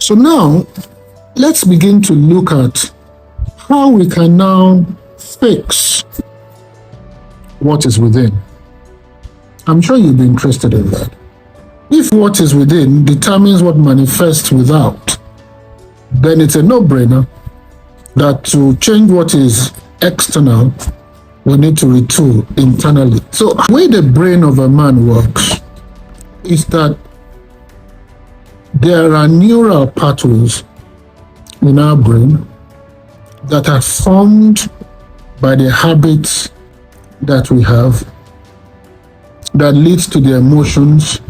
So now, let's begin to look at how we can now fix what is within. I'm sure you'll be interested in that. If what is within determines what manifests without, then it's a no-brainer that to change what is external, we need to retool internally. So the way the brain of a man works is that there are neural pathways in our brain that are formed by the habits that we have that leads to the emotions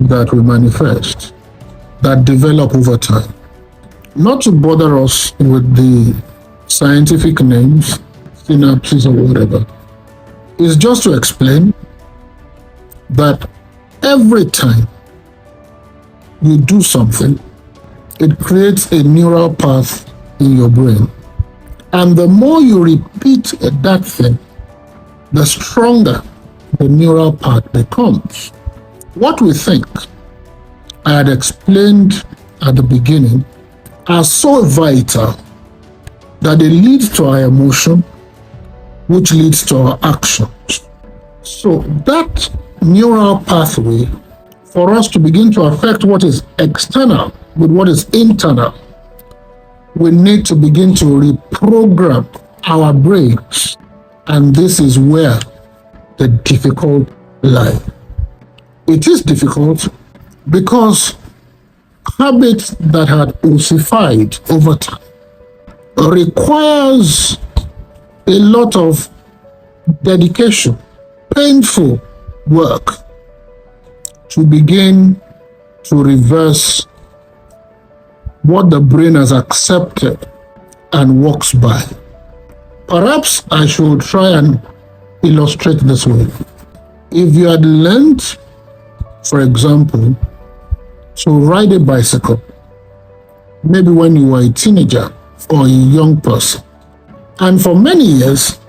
that we manifest, that develop over time. Not to bother us with the scientific names, synapses or whatever, is just to explain that every time you do something, it creates a neural path in your brain. And the more you repeat that thing, the stronger the neural path becomes. What we think, I had explained at the beginning, are so vital that they lead to our emotion, which leads to our actions. So that neural pathway, for us to begin to affect what is external with what is internal, we need to begin to reprogram our brains. And this is where the difficult lie. It is difficult because habits that had ossified over time requires a lot of dedication, painful work to begin to reverse what the brain has accepted and works by. Perhaps I should try and illustrate this way. If you had learned, for example, to ride a bicycle, maybe when you were a teenager or a young person, and for many years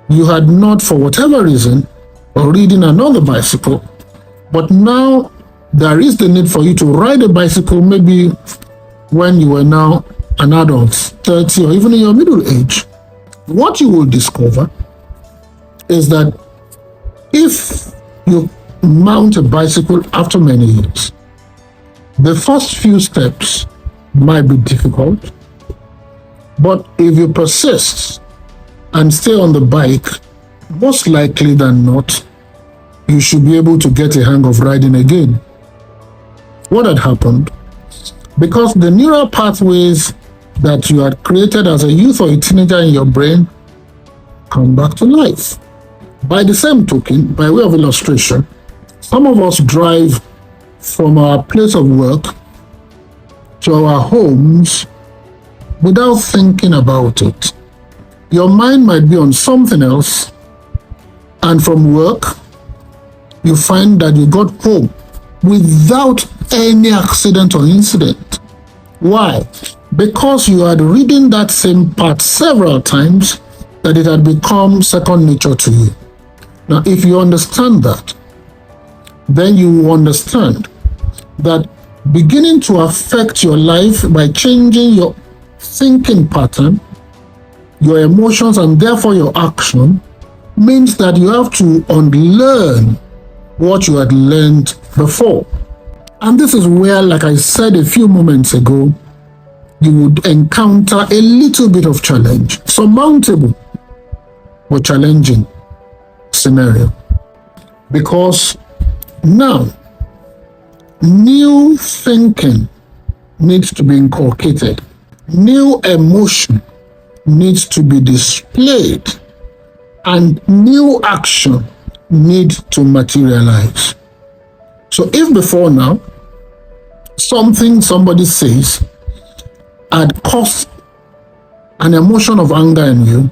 you had not, for whatever reason, ridden another bicycle, but now there is the need for you to ride a bicycle, maybe when you were now an adult, 30 or even in your middle age, what you will discover is that if you mount a bicycle after many years, the first few steps might be difficult, but if you persist and stay on the bike, most likely than not, you should be able to get a hang of riding again. What had happened? Because the neural pathways that you had created as a youth or a teenager in your brain come back to life. By the same token, by way of illustration, some of us drive from our place of work to our homes without thinking about it. Your mind might be on something else, and from work, you find that you got home without any accident or incident. Why? Because you had ridden that same path several times that it had become second nature to you. Now, if you understand that, then you will understand that beginning to affect your life by changing your thinking pattern, your emotions, and therefore your action, means that you have to unlearn what you had learned before. And this is where, like I said a few moments ago, you would encounter a little bit of challenge, surmountable but challenging scenario. Because now, new thinking needs to be inculcated. New emotion needs to be displayed. And new action needs to materialize. So if before now, something somebody says had caused an emotion of anger in you,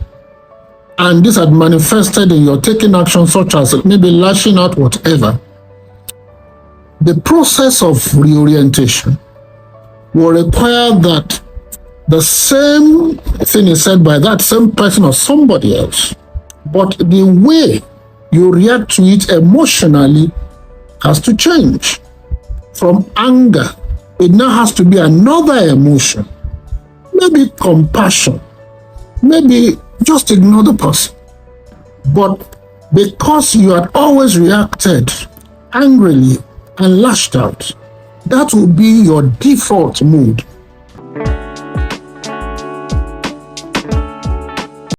and this had manifested in your taking action such as maybe lashing out, whatever, the process of reorientation will require that the same thing is said by that same person or somebody else, but the way you react to it emotionally has to change from anger it now has to be another emotion, maybe compassion, maybe just ignore the person. But because you had always reacted angrily and lashed out, that will be your default mood